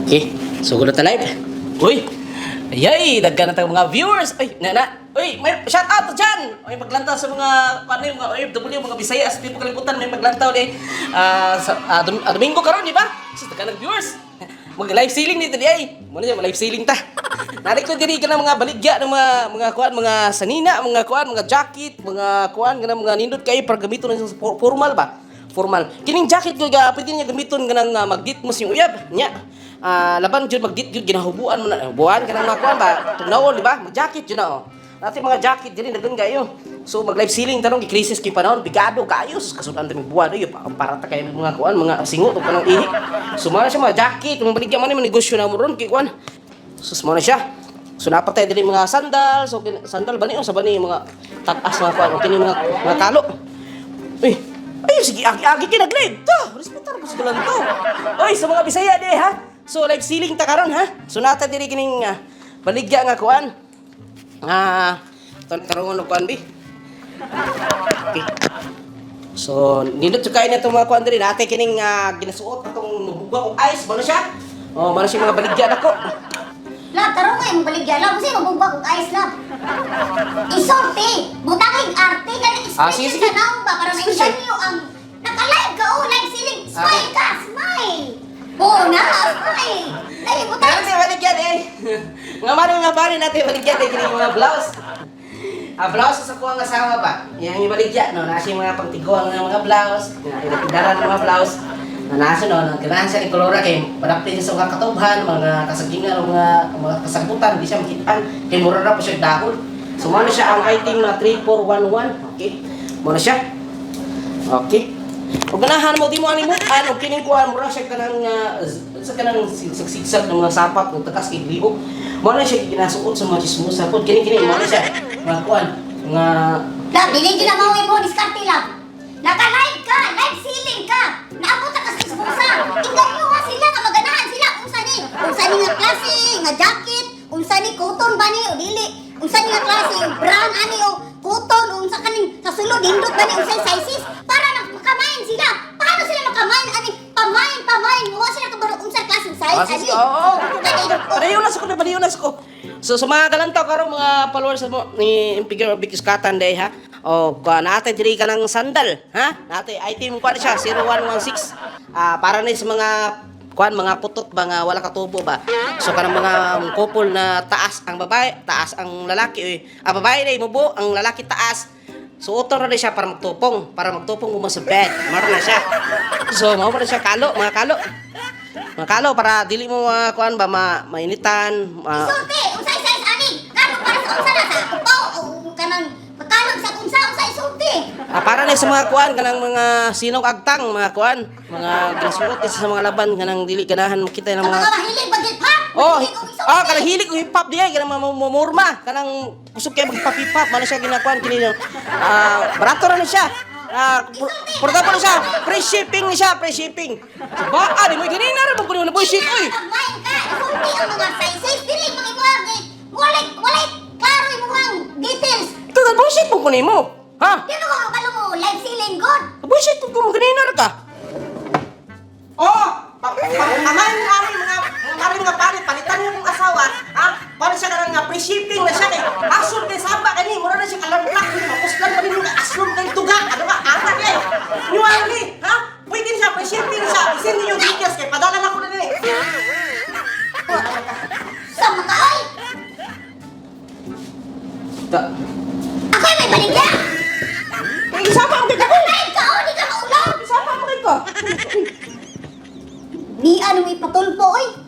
Okay, so na ta live. Uy, ayay, daggan na tayong mga viewers. Uy, uy, may shout out dyan. May maglantaw sa mga, paano yung mga OFW, mga Bisayas. Hindi mo kalimutan, may maglantaw din. Domingo karon di ba? So, daggan ng viewers. Mag-live ceiling dito di ay. Muna dyan, mag-live ceiling ta. Narik ko diri ka ng mga baligya ng mga kuan, mga sanina, mga kuan, mga jacket, mga kuan, mga nindot kayo para gamiton ng formal ba? Formal. Kining jacket ko pwede niya gamiton ganang magdit mo sing uyab nya. Laban jud magdit jud ginahubuan mo na. Buwan kanang mga kuan ba? Tugnawon di ba? Mag-jacket jud na oh. Dati mga jacket diri dagan kayo. So mag live ceiling tanong gi-crisis ki panahon bigado kayo kasudan mi buwan ayo para ta kay mga kuan mga singot ug kanang ihi. So mao siya mga jacket, mga baligya man ni negosyo na mo ron kay kuan. So mao na siya. So napatay diri mga sandal, so sandal ba ni sa bani mga tatas mga kuan kini mga kalo. Uy, ay, sige, agi kinag-live. Respetar ko sa galan to. Oy, sa mga Bisaya di ha. So, live ceiling ta karon ha. So, nata diri kining baligya nga kuan. Tarungon og kuan bi. Okay. So, nindot sa kain na mga kuan diri. Nate kining ginasuot atong bugwa og ice. Ano siya? Oh, mana siya mga baligya nako. Lab, tarong kayo mabaligya lang. Kasi mabugba kong ayos lang. Isorte. Butangin arte. Sige, Expression sige. sa naong ba? Para na-enjoy niyo ang... Naka-live ka. Oh, live ceiling. Smile ka. Smile. Oo na. Smile. Ay, Pero butang. si baligyan eh. Nga maring nga pare natin baligyan eh kining mga blouse. Blouse sa kuha ng asawa ba? Yang ibaligya no, nasi mga pangtiguan ng mga blouse, pindaran ng mga blouse. Nasa no, ganahan siya ni kolora kay padaptin siya sa mga katubhan, mga kasagingan, mga kasagutan, di siya makitaan. Kay mura na po siya dahon. So muna siya ang item na 3411. Okay. Muna siya. Okay. Ug ganahan mo di mo animutan og kining kuha mura siya kanang sa kanang sigsag ng mga sapat ug takas kay liog. Muna siya ginasuot sa mga chismosa pod kini muna siya. Mga kuan, mga Lab, dili na mo mo diskarte lang. Naka-live ka. Live ceiling ka. Naabot ka sa isbusa. Tingnan nyo nga sila nga maganahan sila. Unsa ni nga klase nga jacket. Unsa ni cotton ba ni o dili. Unsa ni nga klase brand ani o cotton. Unsa kaning sa sulod hindot ba ni unsay sizes. Para makamayan sila. Paano sila makamayan ani pamayan. Wa sila kabaro unsa klaseng size ani. Oo. Padayon na ko. So sa mga kalantaw karon mga followers mo ni Figure of Big Iskatan day ha. O naate diri ka ng sandal, ha? Naate item ko siya 0116. Para ni sa mga kuan mga putot ba nga wala katubo ba. So kanang mga couple na taas ang babae, taas ang lalaki. Babae day mubo, ang lalaki taas. So utong ra siya para magtupong mo sa bed. Maro na siya. So mao na siya mga kalo. Mga kalo para dili mo kuan ba mainitan. Isulti, unsay size ani? Kano para sa unsa na sa o kanang pagkalog sa unsa isulti. Para na sa mga kuan kanang mga sinog agtang mga kuan, mga ginsuot sa mga laban kanang dili ganahan makita ng mga mahilig ba hip hop? Oh, kanang hilig ko hip hop diay kanang mamumurma, kanang kusog kay magpa-hip hop man siya ginakuan kini barato ra na siya. Portable siya, free shipping ni siya, free shipping. Ba, di mo gani na ra mo kuno na bullshit oy. Magmain ka, isulti ang mga sizes, dili mga imuha walay klaro imuha details. Ito na bullshit mo kuno mo. Ha? Dito ko kabalo mo live ceiling god. Bullshit mo gani na ra ka. Oh, pamain mo mga pare, palitan mo yung asawa, para siya ka nga free shipping na siya kay asol kay saba kani, mura na siya kalamlak, mapuslan pa rin yung aslom kay tuga, ano ba, ata kay, niwala ni, ha? Pwede siya, free shipping siya, isin niyo yung details kay, padala na ko na nila Sama ka oy. Ako may baligya. Isama ang kita ko! Live ka o, di ka maulang. Isama ang kita ko! Ni ano may patulpo oy.